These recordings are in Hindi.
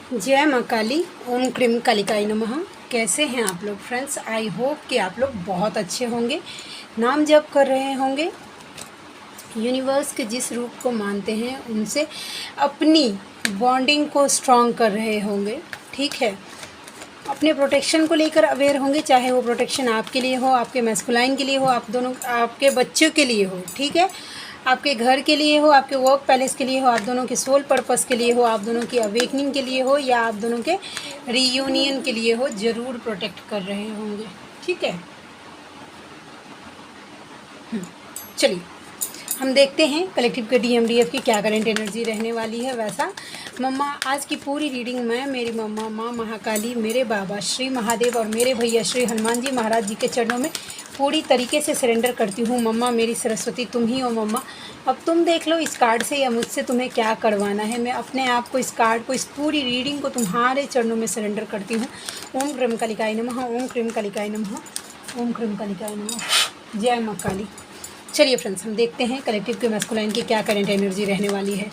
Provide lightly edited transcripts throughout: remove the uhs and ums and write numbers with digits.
जय माँ काली। ओम क्रीम कालिकाई नमः। कैसे हैं आप लोग फ्रेंड्स? आई होप कि आप लोग बहुत अच्छे होंगे, नाम जप कर रहे होंगे, यूनिवर्स के जिस रूप को मानते हैं उनसे अपनी बॉन्डिंग को स्ट्रॉन्ग कर रहे होंगे। ठीक है, अपने प्रोटेक्शन को लेकर अवेयर होंगे, चाहे वो प्रोटेक्शन आपके लिए हो, आपके मैस्कुलाइन के लिए हो, आप दोनों, आपके बच्चों के लिए हो, ठीक है, आपके घर के लिए हो, आपके वर्क पैलेस के लिए हो, आप दोनों के सोल पर्पस के लिए हो, आप दोनों की अवेकनिंग के लिए हो, या आप दोनों के रीयूनियन के लिए हो, ज़रूर प्रोटेक्ट कर रहे होंगे। ठीक है, चलिए हम देखते हैं कलेक्टिव के DMDF की क्या करेंट एनर्जी रहने वाली है। वैसा मम्मा, आज की पूरी रीडिंग में मेरी मम्मा माँ महाकाली, मेरे बाबा श्री महादेव और मेरे भैया श्री हनुमान जी महाराज जी के चरणों में पूरी तरीके से सरेंडर करती हूँ। मम्मा मेरी सरस्वती तुम ही हो मम्मा, अब तुम देख लो इस कार्ड से या मुझसे तुम्हें क्या करवाना है। मैं अपने आप को, इस कार्ड को, इस पूरी रीडिंग को तुम्हारे चरणों में सरेंडर करती हूँ। ओम क्रीम कालिकाई नमः, ओम क्रीम कालिकाई नमः, ओम क्रीम कालिकाई नमः। जय माँ काली। चलिए फ्रेंड्स, हम देखते हैं कलेक्टिव के मैस्कुलाइन की क्या करेंट एनर्जी रहने वाली है।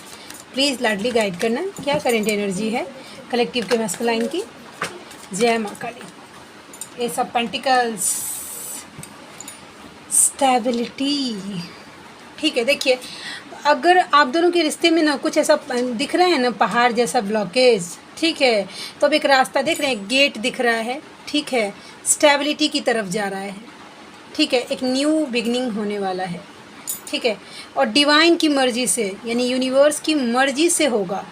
प्लीज़ लाडली गाइड करना, क्या करेंट एनर्जी है कलेक्टिव के मैस्कुलाइन की। जय माँ Kali. Ace of pentacles, stability. ठीक है, देखिए अगर आप दोनों के रिश्ते में ना कुछ ऐसा दिख रहा है ना, पहाड़ जैसा ब्लॉकेज, ठीक है, तो अब एक रास्ता देख रहे हैं, गेट दिख रहा है, ठीक है, स्टेबिलिटी की तरफ जा रहा है। ठीक है, एक न्यू बिगनिंग होने वाला है। ठीक है, और डिवाइन की मर्जी से, यानी यूनिवर्स की मर्जी से होगा।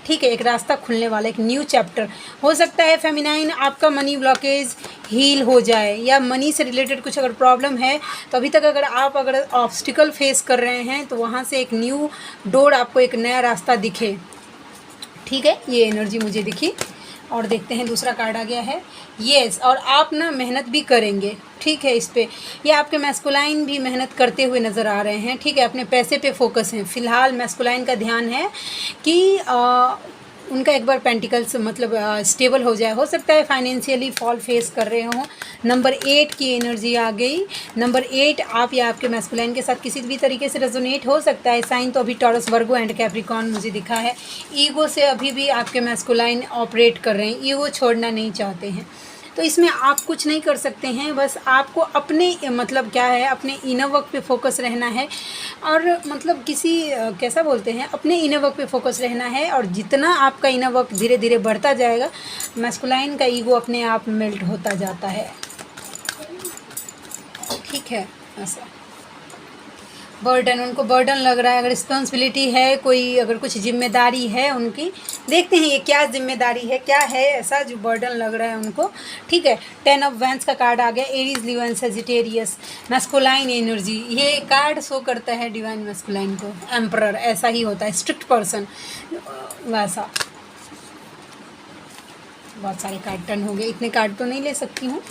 ठीक है, एक रास्ता खुलने वाला, एक न्यू चैप्टर हो सकता है। फेमिनाइन, आपका मनी ब्लॉकेज हील हो जाए, या मनी से रिलेटेड कुछ अगर प्रॉब्लम है तो अभी तक अगर ऑब्स्टिकल फेस कर रहे हैं तो वहाँ से एक न्यू डोर, आपको एक नया रास्ता दिखे। ठीक है, ये एनर्जी मुझे दिखी। और देखते हैं दूसरा कार्ड आ गया है, येस। और आप ना मेहनत भी करेंगे, ठीक है, इस पे, ये आपके मैस्कुलाइन भी मेहनत करते हुए नज़र आ रहे हैं। ठीक है, अपने पैसे पे फोकस है फ़िलहाल। मैस्कुलाइन का ध्यान है कि उनका एक बार पेंटिकल्स मतलब स्टेबल हो जाए। हो सकता है फाइनेंशियली फॉल फेस कर रहे हों। नंबर 8 की एनर्जी आ गई। नंबर 8 आप या आपके मैस्कुलाइन के साथ किसी भी तरीके से रेजोनेट हो सकता है। साइन तो अभी टॉरस, वर्गो एंड कैप्रिकॉर्न मुझे दिखा है। ईगो से अभी भी आपके मैस्कुलाइन ऑपरेट कर रहे हैं, ईगो छोड़ना नहीं चाहते हैं। तो इसमें आप कुछ नहीं कर सकते हैं, बस आपको अपने मतलब क्या है, अपने इनर वर्क पे फोकस रहना है। और मतलब किसी कैसा बोलते हैं, अपने इनर वर्क पे फोकस रहना है। और जितना आपका इनर वर्क धीरे धीरे बढ़ता जाएगा, मैस्कुलाइन का ईगो अपने आप मेल्ट होता जाता है। ठीक है, ऐसा बर्डन, उनको बर्डन लग रहा है, अगर रिस्पॉन्सिबिलिटी है, कोई अगर कुछ जिम्मेदारी है उनकी। देखते हैं ये क्या जिम्मेदारी है, क्या है ऐसा जो बर्डन लग रहा है उनको। ठीक है, 10 ऑफ वैंस का कार्ड आ गया। Aries, Leo and Sagittarius, masculine energy. ये कार्ड शो करता है डिवाइन मैस्कुलाइन को। एम्परर ऐसा ही होता है, स्ट्रिक्ट पर्सन वैसा। बहुत सारे कार्ड टर्न हो गए, इतने कार्ड तो नहीं ले सकती हूँ।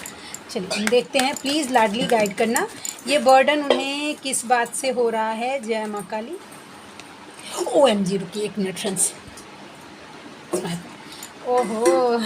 चलिए हम देखते हैं, प्लीज़ लाडली गाइड करना, ये बर्डन उन्हें किस बात से हो रहा है। जय माँ काली। OMG, रुकिए 1 मिनट फ्रेंड्स। ओहो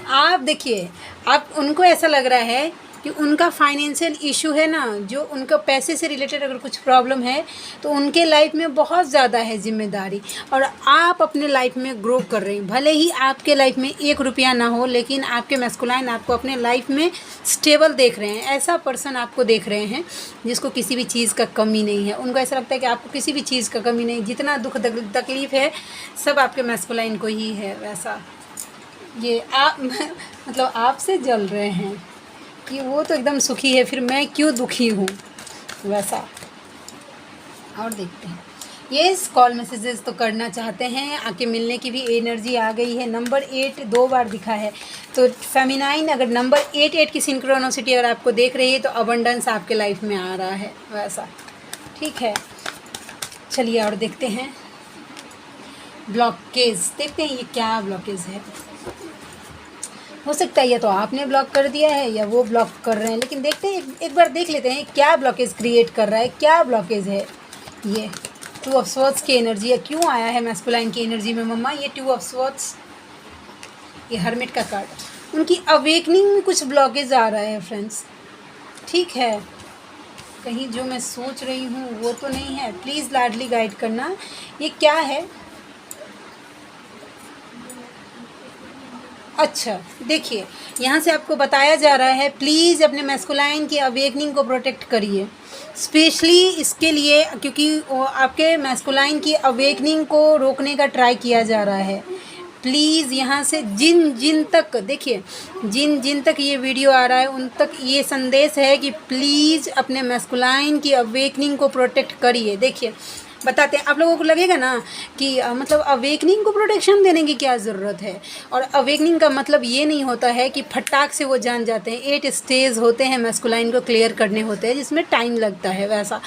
आप देखिए, आप उनको ऐसा लग रहा है कि उनका फाइनेंशियल इशू है ना, जो उनका पैसे से रिलेटेड अगर कुछ प्रॉब्लम है तो उनके लाइफ में बहुत ज़्यादा है जिम्मेदारी। और आप अपने लाइफ में ग्रो कर रहे हैं। भले ही आपके लाइफ में 1 रुपया ना हो, लेकिन आपके मैस्कुलाइन आपको अपने लाइफ में स्टेबल देख रहे हैं। ऐसा पर्सन आपको देख रहे हैं जिसको किसी भी चीज़ का कमी नहीं है। उनको ऐसा लगता है कि आपको किसी भी चीज़ का कमी नहीं, जितना दुख तकलीफ़ है सब आपके मैस्कुलाइन को ही है। वैसा ये आप मतलब आपसे जल रहे हैं कि वो तो एकदम सुखी है, फिर मैं क्यों दुखी हूँ, वैसा। और देखते हैं, ये कॉल मैसेजेस तो करना चाहते हैं, आके मिलने की भी एनर्जी आ गई है। नंबर 8 2 बार दिखा है, तो फेमिनाइन अगर नंबर 8 की सिंक्रोनोसिटी अगर आपको देख रही है तो अबंडेंस आपके लाइफ में आ रहा है, वैसा। ठीक है, चलिए और देखते हैं ब्लॉकेज। देखते हैं ये क्या ब्लॉकेज है। हो सकता है या तो आपने ब्लॉक कर दिया है या वो ब्लॉक कर रहे हैं, लेकिन देखते हैं, एक बार देख लेते हैं क्या ब्लॉकेज क्रिएट कर रहा है, क्या ब्लॉकेज है। ये 2 ऑफ स्वॉर्ड्स की एनर्जी है। क्यों आया है मैस्कुलाइन की एनर्जी में मम्मा ये 2 ऑफ स्वॉर्ड्स? ये हर्मिट का कार्ड, उनकी अवेकनिंग में कुछ ब्लॉकेज आ रहा है फ्रेंड्स। ठीक है, कहीं जो मैं सोच रही हूँ वो तो नहीं है। प्लीज़ लाडली गाइड करना, ये क्या है। अच्छा, देखिए यहाँ से आपको बताया जा रहा है प्लीज़ अपने मैस्कुलाइन की अवेकनिंग को प्रोटेक्ट करिए, स्पेशली इसके लिए क्योंकि आपके मैस्कुलाइन की अवेकनिंग को रोकने का ट्राई किया जा रहा है। प्लीज़ यहाँ से जिन जिन तक देखिए, जिन जिन तक ये वीडियो आ रहा है उन तक ये संदेश है कि प्लीज़ अपने मैस्कुलाइन की अवेकनिंग को प्रोटेक्ट करिए। देखिए बताते हैं, आप लोगों को लगेगा ना कि मतलब अवेकनिंग को प्रोटेक्शन देने की क्या ज़रूरत है, और अवेकनिंग का मतलब ये नहीं होता है कि फटाक से वो जान जाते हैं। 8 स्टेज होते हैं मैस्कुलाइन को क्लियर करने होते हैं, जिसमें टाइम लगता है वैसा।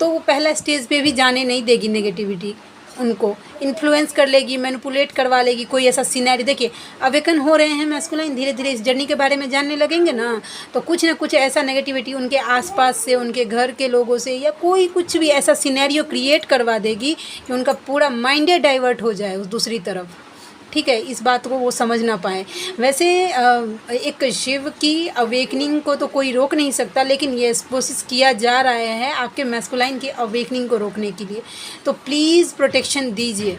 तो वो पहला स्टेज पे भी जाने नहीं देगी नेगेटिविटी, उनको इन्फ्लुएंस कर लेगी, मैनिपुलेट करवा लेगी। कोई ऐसा सिनेरियो देखिए, अवेकन हो रहे हैं मैस्कुलाइन, धीरे धीरे इस जर्नी के बारे में जानने लगेंगे ना, तो कुछ ना कुछ ऐसा नेगेटिविटी उनके आसपास से, उनके घर के लोगों से, या कोई कुछ भी ऐसा सिनेरियो क्रिएट करवा देगी कि उनका पूरा माइंडे डाइवर्ट हो जाए उस दूसरी तरफ। ठीक है, इस बात को वो समझ ना पाए। वैसे एक शिव की अवेकनिंग को तो कोई रोक नहीं सकता, लेकिन ये कोशिश किया जा रहा है आपके मैस्कुलाइन की अवेकनिंग को रोकने के लिए। तो प्लीज़ प्रोटेक्शन दीजिए,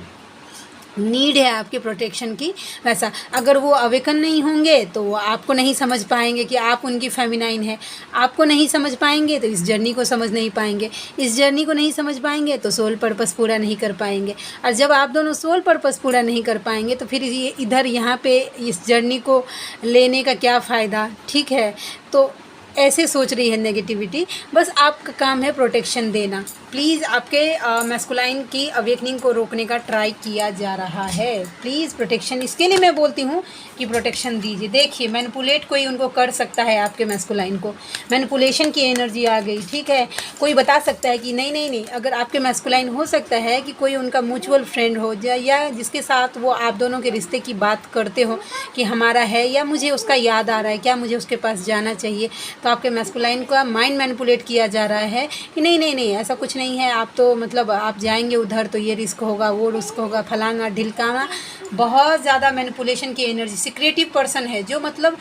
नीड है आपके प्रोटेक्शन की। वैसा अगर वो अवेकन नहीं होंगे तो वो आपको नहीं समझ पाएंगे कि आप उनकी फेमिनाइन है, आपको नहीं समझ पाएंगे तो इस जर्नी को समझ नहीं पाएंगे, इस जर्नी को नहीं समझ पाएंगे तो सोल पर्पस पूरा नहीं कर पाएंगे। और जब आप दोनों सोल पर्पस पूरा नहीं कर पाएंगे तो फिर ये इधर यहाँ पे इस जर्नी को लेने का क्या फ़ायदा। ठीक है, तो ऐसे सोच रही है नेगेटिविटी। बस आपका काम है प्रोटेक्शन देना। प्लीज़ आपके मैस्कुलाइन की अवेकनिंग को रोकने का ट्राई किया जा रहा है। प्लीज़ प्रोटेक्शन, इसके लिए मैं बोलती हूँ कि प्रोटेक्शन दीजिए। देखिए मैनिपुलेट कोई उनको कर सकता है, आपके मैस्कुलाइन को मैनिपुलेशन की एनर्जी आ गई। ठीक है, कोई बता सकता है कि नहीं नहीं नहीं, अगर आपके मैस्कुलाइन हो सकता है कि कोई उनका म्यूचुअल फ्रेंड हो या जिसके साथ वो आप दोनों के रिश्ते की बात करते हो कि हमारा है, या मुझे उसका याद आ रहा है, क्या मुझे उसके पास जाना चाहिए। तो आपके मैस्कुलाइन का माइंड मैनिपुलेट किया जा रहा है कि नहीं नहीं नहीं, ऐसा कुछ नहीं है, आप तो मतलब आप जाएंगे उधर तो ये रिस्क होगा, वो रिस्क होगा, फलाना ढिलकाना। बहुत ज़्यादा मैनिपुलेशन की एनर्जी, सिक्रेटिव पर्सन है जो मतलब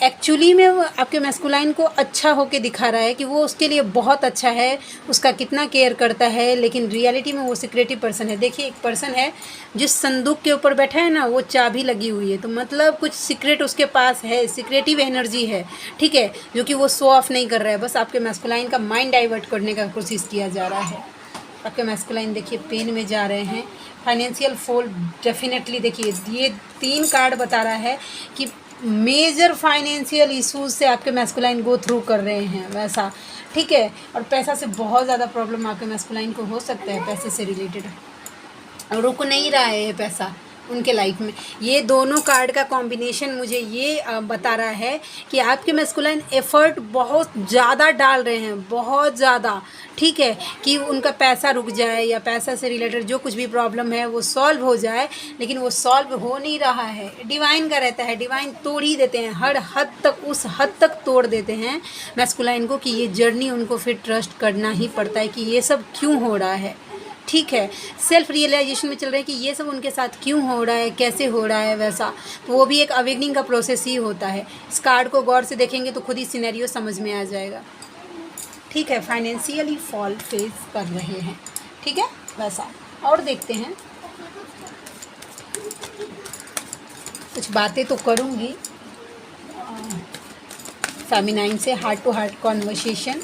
एक्चुअली में वो आपके मैस्कुलाइन को अच्छा होके दिखा रहा है कि वो उसके लिए बहुत अच्छा है, उसका कितना केयर करता है, लेकिन रियलिटी में वो सिक्रेटिव पर्सन है। देखिए एक पर्सन है जिस संदूक के ऊपर बैठा है ना, वो चाबी लगी हुई है, तो मतलब कुछ सीक्रेट उसके पास है, सिक्रेटिव एनर्जी है। ठीक है, जो कि वो शो ऑफ नहीं कर रहा है, बस आपके मैस्कुलाइन का माइंड डाइवर्ट करने का कोशिश किया जा रहा है। आपके मैस्कुलाइन देखिए पेन में जा रहे हैं, फाइनेंशियल फॉल डेफिनेटली। देखिए ये 3 कार्ड बता रहा है कि मेजर फाइनेंशियल इश्यूज से आपके मैस्कुलाइन गो थ्रू कर रहे हैं वैसा। ठीक है, और पैसा से बहुत ज़्यादा प्रॉब्लम आपके मैस्कुलाइन को हो सकता है, पैसे से रिलेटेड, और रुक नहीं रहा है ये पैसा उनके लाइफ में। ये दोनों कार्ड का कॉम्बिनेशन मुझे ये बता रहा है कि आपके मैस्कुलाइन एफ़र्ट बहुत ज़्यादा डाल रहे हैं, बहुत ज़्यादा। ठीक है, कि उनका पैसा रुक जाए या पैसा से रिलेटेड जो कुछ भी प्रॉब्लम है वो सॉल्व हो जाए, लेकिन वो सॉल्व हो नहीं रहा है। डिवाइन का रहता है, डिवाइन तोड़ ही देते हैं, हर हद तक, उस हद तक तोड़ देते हैं मैस्कुलाइन को कि ये जर्नी उनको फिर ट्रस्ट करना ही पड़ता है कि ये सब क्यों हो रहा है। ठीक है, सेल्फ रियलाइजेशन में चल रहे हैं कि ये सब उनके साथ क्यों हो रहा है, कैसे हो रहा है वैसा। तो वो भी एक अवेकनिंग का प्रोसेस ही होता है। इस कार्ड को गौर से देखेंगे तो खुद ही सिनेरियो समझ में आ जाएगा। ठीक है, फाइनेंशियली फॉल फेस कर रहे हैं। ठीक है, वैसा। और देखते हैं, कुछ बातें तो करूँगी फेमिनाइन से, हार्ट टू हार्ट कॉन्वर्सेशन।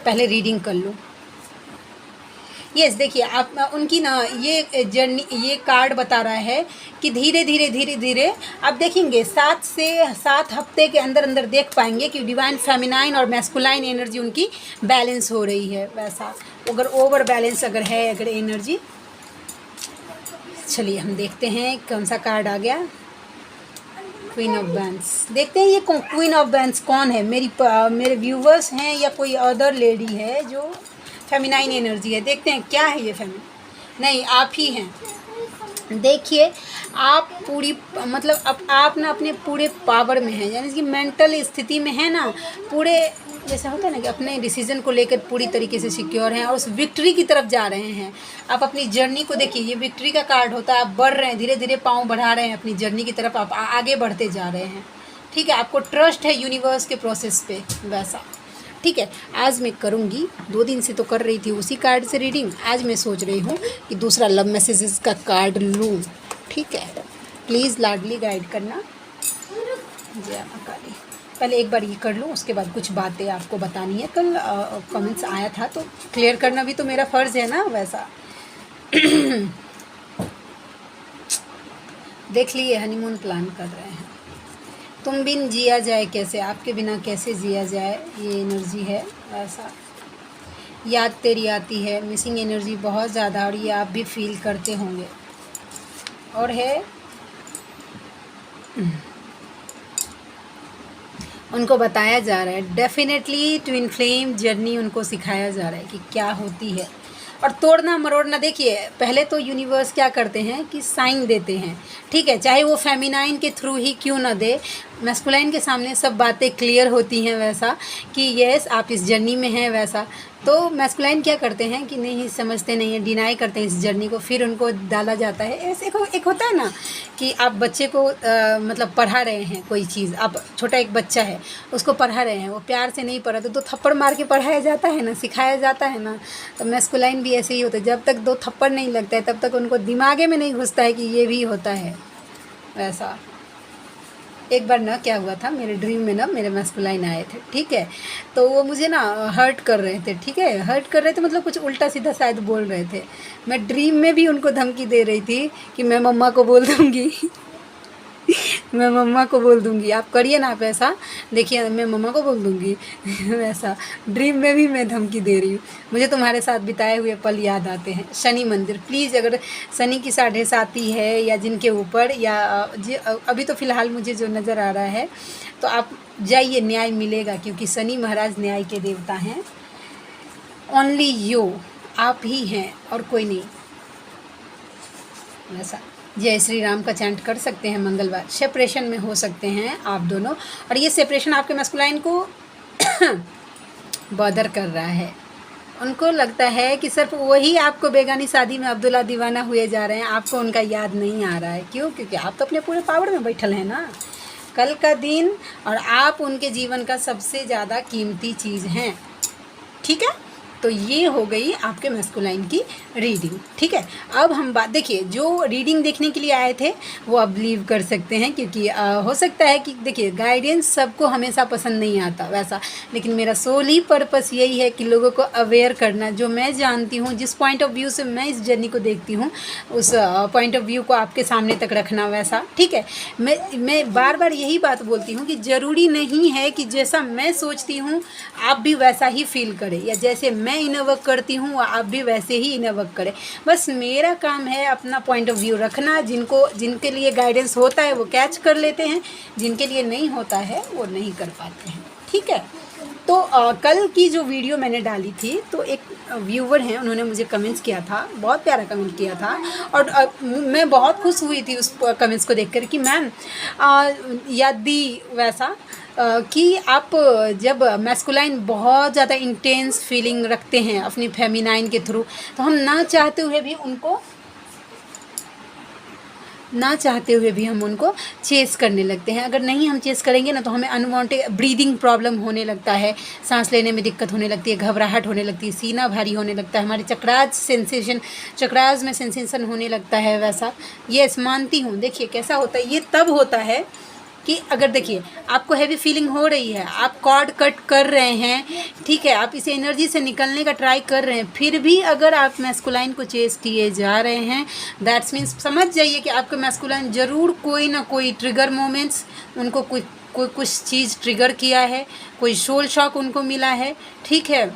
पहले रीडिंग कर लूँ। देखिए आप उनकी ना ये जर्नी, ये कार्ड बता रहा है कि धीरे धीरे धीरे धीरे आप देखेंगे 7 से 7 हफ्ते के अंदर अंदर देख पाएंगे कि डिवाइन फेमिनाइन और मैस्कुलाइन एनर्जी उनकी बैलेंस हो रही है वैसा। अगर ओवर बैलेंस अगर है, अगर एनर्जी। चलिए हम देखते हैं कौन सा कार्ड आ गया। Queen of bands. देखते हैं ये क्वीन ऑफ बैंड्स कौन है। मेरे व्यूवर्स हैं या कोई अदर लेडी है जो फेमिनाइन एनर्जी है। देखते हैं क्या है ये फेमिनाइन। नहीं, आप ही हैं। देखिए आप पूरी मतलब अब आप ना अपने पूरे पावर में हैं, यानी कि मेंटल स्थिति में है ना, पूरे जैसा होता है ना कि अपने डिसीजन को लेकर पूरी तरीके से सिक्योर हैं और उस विक्ट्री की तरफ जा रहे हैं। आप अपनी जर्नी को देखिए, ये विक्ट्री का कार्ड होता है। आप बढ़ रहे हैं, धीरे धीरे पाँव बढ़ा रहे हैं अपनी जर्नी की तरफ, आप आगे बढ़ते जा रहे हैं। ठीक है, आपको ट्रस्ट है यूनिवर्स के प्रोसेस पे वैसा। ठीक है, आज मैं करूँगी, 2 दिन से तो कर रही थी उसी कार्ड से रीडिंग। आज मैं सोच रही हूँ कि दूसरा लव मैसेजेस का कार्ड लूँ। ठीक है, प्लीज़ लाडली गाइड करना। जय माँ काली। पहले एक बार ये कर लूँ, उसके बाद कुछ बातें आपको बतानी है। कल कमेंट्स आया था तो क्लियर करना भी तो मेरा फ़र्ज़ है ना वैसा। देख लिए हनीमून प्लान कर रहे हैं। तुम बिन जिया जाए कैसे, आपके बिना कैसे जिया जाए, ये एनर्जी है ऐसा। याद तेरी आती है, मिसिंग एनर्जी बहुत ज़्यादा, और ये आप भी फील करते होंगे। और है उनको बताया जा रहा है, डेफिनेटली ट्विन फ्लेम जर्नी उनको सिखाया जा रहा है कि क्या होती है। और तोड़ना मरोड़ना, देखिए पहले तो यूनिवर्स क्या करते हैं कि साइन देते हैं, ठीक है, चाहे वो फेमिनाइन के थ्रू ही क्यों ना दे, मैस्कुलाइन के सामने सब बातें क्लियर होती हैं वैसा कि यस आप इस जर्नी में हैं वैसा। तो मैस्कुलाइन क्या करते हैं कि नहीं समझते नहीं हैं, डिनाई करते हैं इस जर्नी को, फिर उनको डाला जाता है। ऐसे एक होता है ना कि आप बच्चे को मतलब पढ़ा रहे हैं कोई चीज़, आप छोटा एक बच्चा है उसको पढ़ा रहे हैं, वो प्यार से नहीं पढ़ा तो थप्पड़ मार के पढ़ाया जाता है ना, सिखाया जाता है ना। तो मैस्कुलाइन भी ऐसे ही होता है, जब तक 2 थप्पड़ नहीं लगता है तब तक उनको दिमागे में नहीं घुसता है कि ये भी होता है वैसा। एक बार ना क्या हुआ था, मेरे ड्रीम में ना मेरे मैस्कुलाइन आए थे, ठीक है, तो वो मुझे ना हर्ट कर रहे थे, ठीक है, हर्ट कर रहे थे मतलब कुछ उल्टा सीधा शायद बोल रहे थे। मैं ड्रीम में भी उनको धमकी दे रही थी कि मैं मम्मा को बोल दूँगी। मैं मम्मा को बोल दूँगी, आप करिए ना आप ऐसा, देखिए मैं मम्मा को बोल दूँगी। वैसा ड्रीम में भी मैं धमकी दे रही हूँ। मुझे तुम्हारे साथ बिताए हुए पल याद आते हैं। शनि मंदिर प्लीज़, अगर शनि की 7.5 है या जिनके ऊपर या अभी तो फ़िलहाल मुझे जो नज़र आ रहा है, तो आप जाइए, न्याय मिलेगा, क्योंकि शनि महाराज न्याय के देवता हैं। ओनली यू, आप ही हैं और कोई नहीं वैसा। जय श्री राम का चैंट कर सकते हैं मंगलवार। सेपरेशन में हो सकते हैं आप दोनों, और ये सेपरेशन आपके मैस्कुलाइन को बॉदर कर रहा है। उनको लगता है कि सिर्फ वही आपको बेगानी शादी में अब्दुल्ला दीवाना हुए जा रहे हैं, आपको उनका याद नहीं आ रहा है। क्यों? क्योंकि आप तो अपने पूरे पावर में बैठल हैं ना, कल का दिन, और आप उनके जीवन का सबसे ज़्यादा कीमती चीज़ हैं, ठीक है। तो ये हो गई आपके मैस्कुलाइन की रीडिंग, ठीक है। अब हम बात, देखिए जो रीडिंग देखने के लिए आए थे वो अब लीव कर सकते हैं, क्योंकि हो सकता है कि देखिए गाइडेंस सबको हमेशा पसंद नहीं आता वैसा, लेकिन मेरा सोली पर्पस यही है कि लोगों को अवेयर करना। जो मैं जानती हूँ, जिस पॉइंट ऑफ व्यू से मैं इस जर्नी को देखती हूँ, उस पॉइंट ऑफ व्यू को आपके सामने तक रखना वैसा, ठीक है। मैं बार बार यही बात बोलती हूँ कि ज़रूरी नहीं है कि जैसा मैं सोचती हूँ आप भी वैसा ही फील करें, या जैसे मैं इनर वर्क करती हूँ आप भी वैसे ही इनर वर्क करें। बस मेरा काम है अपना पॉइंट ऑफ व्यू रखना। जिनके लिए गाइडेंस होता है वो कैच कर लेते हैं, जिनके लिए नहीं होता है वो नहीं कर पाते हैं, ठीक है। तो कल की जो वीडियो मैंने डाली थी, तो एक व्यूवर हैं, उन्होंने मुझे कमेंट्स किया था, बहुत प्यारा कमेंट किया था, और मैं बहुत खुश हुई थी उस कमेंट्स को देखकर कि मैम यदि वैसा कि आप जब मैस्कुलाइन बहुत ज़्यादा इंटेंस फीलिंग रखते हैं अपनी फेमिनाइन के थ्रू, तो हम ना चाहते हुए भी हम उनको चेस करने लगते हैं। अगर नहीं हम चेस करेंगे ना, तो हमें अनवांटेड ब्रीदिंग प्रॉब्लम होने लगता है, सांस लेने में दिक्कत होने लगती है, घबराहट होने लगती है, सीना भारी होने लगता है, हमारे चक्रास में सेंसेशन होने लगता है वैसा। यस, मानती हूँ। देखिए कैसा होता है, ये तब होता है कि अगर देखिए आपको हैवी फीलिंग हो रही है, आप कॉर्ड कट कर रहे हैं, ठीक है, आप इस एनर्जी से निकलने का ट्राई कर रहे हैं, फिर भी अगर आप मैस्कुलाइन को चेस किए जा रहे हैं, दैट्स मीन्स समझ जाइए कि आपके मैस्कुलाइन ज़रूर कोई ना कोई ट्रिगर मोमेंट्स, उनको कुछ चीज़ ट्रिगर किया है, कोई सोल शॉक उनको मिला है, ठीक है,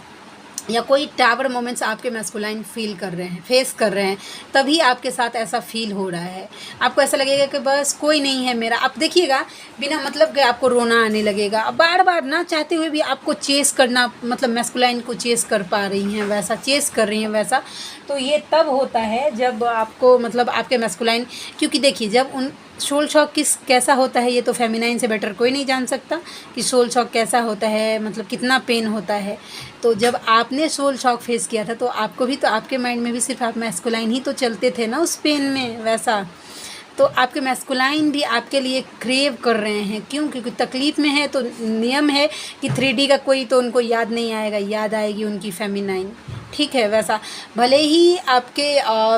या कोई टावर मोमेंट्स आपके मैस्कुलाइन फेस कर रहे हैं, तभी आपके साथ ऐसा फील हो रहा है। आपको ऐसा लगेगा कि बस कोई नहीं है मेरा। आप देखिएगा बिना मतलब के आपको रोना आने लगेगा, बार बार ना चाहते हुए भी आपको चेस करना, मतलब मैस्कुलाइन को चेस कर पा रही हैं वैसा, चेस कर रही हैं वैसा। तो ये तब होता है जब आपको मतलब आपके मैस्कुलाइन, क्योंकि देखिए जब उन सोल शॉक कैसा होता है, ये तो फेमिनाइन से बेटर कोई नहीं जान सकता कि सोल शॉक कैसा होता है, मतलब कितना पेन होता है। तो जब आपने सोल शॉक फेस किया था, तो आपको भी, तो आपके माइंड में भी सिर्फ आप मैस्कुलाइन ही तो चलते थे ना उस पेन में वैसा। तो आपके मैस्कुलाइन भी आपके लिए क्रेव कर रहे हैं। क्यों? क्योंकि तकलीफ़ में है, तो नियम है कि 3D का कोई तो उनको याद नहीं आएगा, याद आएगी उनकी फेमिनाइन। ठीक है। वैसा भले ही आपके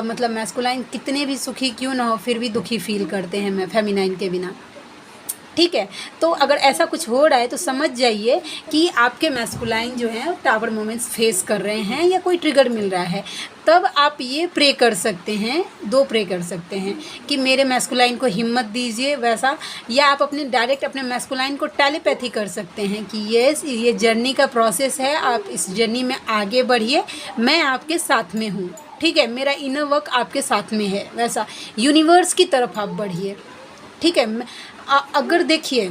मतलब मैस्कुलाइन कितने भी सुखी क्यों ना हो, फिर भी दुखी फील करते हैं फेमिनाइन के बिना, ठीक है। तो अगर ऐसा कुछ हो रहा है तो समझ जाइए कि आपके मैस्कुलाइन जो हैं टावर मोमेंट्स फेस कर रहे हैं या कोई ट्रिगर मिल रहा है। तब आप ये प्रे कर सकते हैं, 2 प्रे कर सकते हैं कि मेरे मैस्कुलाइन को हिम्मत दीजिए वैसा, या आप अपने डायरेक्ट अपने मैस्कुलाइन को टेलीपैथी कर सकते हैं कि यस ये जर्नी का प्रोसेस है, आप इस जर्नी में आगे बढ़िए, मैं आपके साथ में हूँ, ठीक है, मेरा इनर वर्क आपके साथ में है वैसा, यूनिवर्स की तरफ आप बढ़िए, ठीक है। अगर देखिए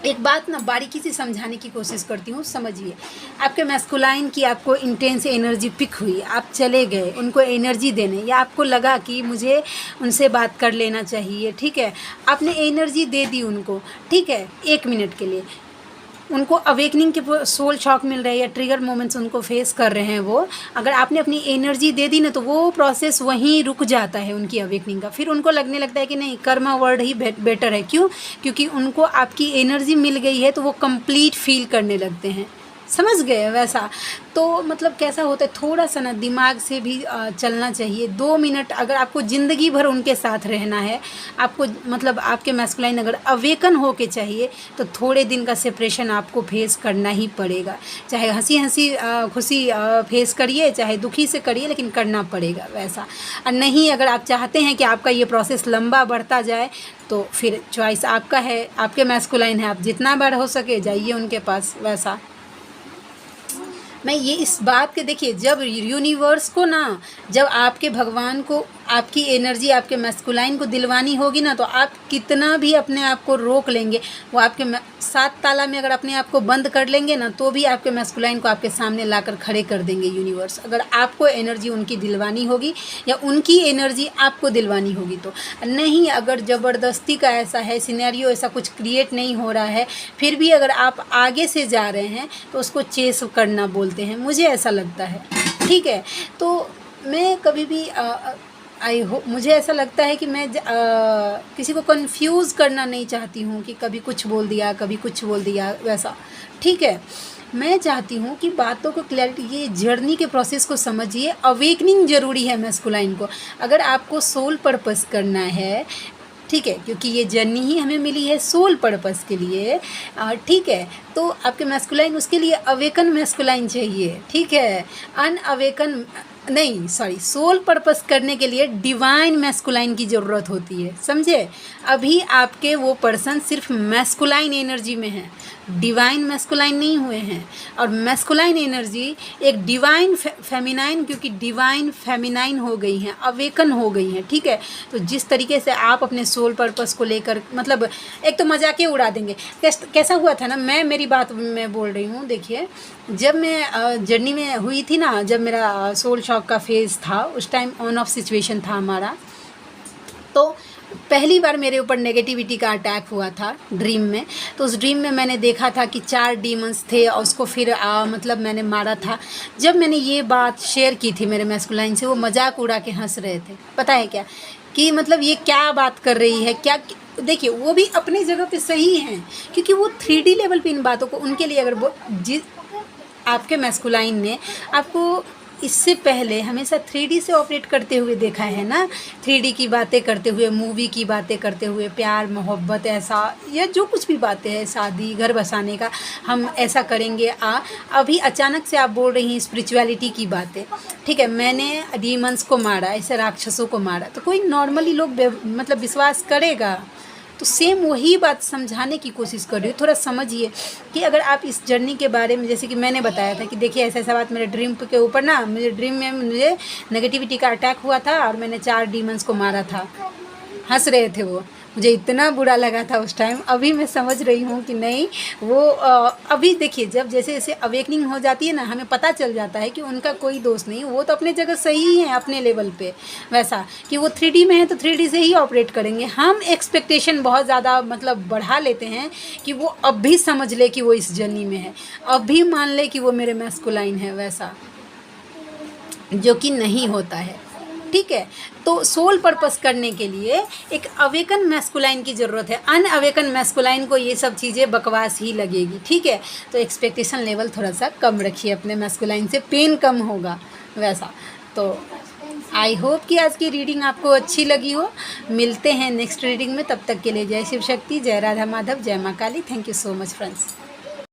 एक बात ना बारीकी से समझाने की कोशिश करती हूँ, समझिए। आपके मैस्कुलाइन की आपको इंटेंस एनर्जी पिक हुई, आप चले गए उनको एनर्जी देने, या आपको लगा कि मुझे उनसे बात कर लेना चाहिए, ठीक है, आपने एनर्जी दे दी उनको, ठीक है, 1 मिनट के लिए उनको अवेकनिंग के सोल शॉक मिल रहा है या ट्रिगर मोमेंट्स उनको फेस कर रहे हैं, वो अगर आपने अपनी एनर्जी दे दी ना तो वो प्रोसेस वहीं रुक जाता है उनकी अवेकनिंग का। फिर उनको लगने लगता है कि नहीं कर्मा वर्ड ही बेटर है। क्यों? क्योंकि उनको आपकी एनर्जी मिल गई है तो वो कंप्लीट फील करने लगते हैं, समझ गए वैसा। तो मतलब कैसा होता है, थोड़ा सा ना दिमाग से भी चलना चाहिए। 2 मिनट अगर आपको ज़िंदगी भर उनके साथ रहना है, आपको मतलब आपके मैस्कुलाइन अगर अवेकन हो के चाहिए तो थोड़े दिन का सेपरेशन आपको फेस करना ही पड़ेगा। चाहे हंसी खुशी फेस करिए, चाहे दुखी से करिए, लेकिन करना पड़ेगा वैसा। और नहीं अगर आप चाहते हैं कि आपका ये प्रोसेस लंबा बढ़ता जाए तो फिर चॉइस आपका है, आपके मैस्कुलाइन है, आप जितना बार हो सके जाइए उनके पास वैसा। मैं ये इस बात के देखिए, जब यूनिवर्स को ना, जब आपके भगवान को आपकी एनर्जी आपके मैस्कुलाइन को दिलवानी होगी ना, तो आप कितना भी अपने आप को रोक लेंगे, वो आपके 7 ताला में अगर अपने आप को बंद कर लेंगे ना तो भी आपके मैस्कुलाइन को आपके सामने लाकर खड़े कर देंगे यूनिवर्स, अगर आपको एनर्जी उनकी दिलवानी होगी या उनकी एनर्जी आपको दिलवानी होगी तो। नहीं अगर ज़बरदस्ती का ऐसा है सिनेरियो, ऐसा कुछ क्रिएट नहीं हो रहा है, फिर भी अगर आप आगे से जा रहे हैं तो उसको चेस करना बोलते हैं, मुझे ऐसा लगता है, ठीक है। तो मैं कभी भी मुझे ऐसा लगता है कि मैं किसी को कंफ्यूज करना नहीं चाहती हूँ कि कभी कुछ बोल दिया कभी कुछ बोल दिया वैसा, ठीक है। मैं चाहती हूँ कि बातों को क्लैरिटी, ये जर्नी के प्रोसेस को समझिए। अवेकनिंग ज़रूरी है मैस्कुलाइन को, अगर आपको सोल पर्पस करना है, ठीक है, क्योंकि ये जर्नी ही हमें मिली है सोल पर्पस के लिए, ठीक है। तो आपके मैस्कुलाइन उसके लिए अवेकन मैस्कुलाइन चाहिए, ठीक है। अनअवेकन नहीं, सॉरी, सोल पर्पस करने के लिए डिवाइन मैस्कुलाइन की ज़रूरत होती है, समझे। अभी आपके वो पर्सन सिर्फ मैस्कुलाइन एनर्जी में है, डिवाइन मैस्कुलाइन नहीं हुए हैं। और मैस्कुलाइन एनर्जी एक डिवाइन फेमिनाइन, क्योंकि डिवाइन फेमिनाइन हो गई हैं, अवेकन हो गई हैं, ठीक है। तो जिस तरीके से आप अपने सोल पर्पस को लेकर, मतलब एक तो मजाक उड़ा देंगे, कैसा हुआ था ना, मैं मेरी बात मैं बोल रही हूँ। देखिए जब मैं जर्नी में हुई थी ना, जब मेरा सोल शॉक का फेज़ था, उस टाइम ऑन ऑफ सिचुएशन था हमारा, तो पहली बार मेरे ऊपर नेगेटिविटी का अटैक हुआ था ड्रीम में। तो उस ड्रीम में मैंने देखा था कि 4 डीमंस थे और उसको फिर मतलब मैंने मारा था। जब मैंने ये बात शेयर की थी मेरे मैस्कुलाइन से, वो मजाक उड़ा के हंस रहे थे, पता है क्या, कि मतलब ये क्या बात कर रही है क्या। देखिए वो भी अपनी जगह पे सही हैं, क्योंकि वो 3D लेवल पे इन बातों को, उनके लिए अगर वो आपके मैस्कुलाइन ने आपको इससे पहले हमेशा 3D से ऑपरेट करते हुए देखा है ना, 3D की बातें करते हुए, मूवी की बातें करते हुए, प्यार मोहब्बत ऐसा, या जो कुछ भी बातें हैं, शादी घर बसाने का, हम ऐसा करेंगे। अभी अचानक से आप बोल रही हैं स्पिरिचुअलिटी की बातें, ठीक है। मैंने डीमंस को मारा, ऐसे राक्षसों को मारा, तो कोई नॉर्मली लोग मतलब विश्वास करेगा? तो सेम वही बात समझाने की कोशिश कर रही हूँ। थोड़ा समझिए कि अगर आप इस जर्नी के बारे में, जैसे कि मैंने बताया था कि देखिए ऐसा ऐसा बात मेरे ड्रीम के ऊपर ना, मुझे ड्रीम में मुझे नेगेटिविटी का अटैक हुआ था और मैंने 4 डीमंस को मारा था। हंस रहे थे वो, मुझे इतना बुरा लगा था उस टाइम। अभी मैं समझ रही हूँ कि नहीं, वो अभी देखिए जब जैसे जैसे अवेकनिंग हो जाती है ना, हमें पता चल जाता है कि उनका कोई दोष नहीं, वो तो अपने जगह सही है अपने लेवल पे, वैसा कि वो 3D में है तो 3D से ही ऑपरेट करेंगे। हम एक्सपेक्टेशन बहुत ज़्यादा मतलब बढ़ा लेते हैं कि वो अब भी समझ ले कि वो इस जर्नी में है, अब भी मान ले कि वो मेरे मैस्कुलाइन है, वैसा, जो कि नहीं होता है, ठीक है। तो सोल पर्पस करने के लिए एक अवेकन मैस्कुलाइन की ज़रूरत है। अनअवेकन मैस्कुलाइन को ये सब चीज़ें बकवास ही लगेगी, ठीक है। तो एक्सपेक्टेशन लेवल थोड़ा सा कम रखिए अपने मैस्कुलाइन से, पेन कम होगा। वैसा। तो आई होप कि आज की रीडिंग आपको अच्छी लगी हो। मिलते हैं नेक्स्ट रीडिंग में, तब तक के लिए जय शिव शक्ति, जय राधा माधव, जय माँ Kali. Thank you so much friends.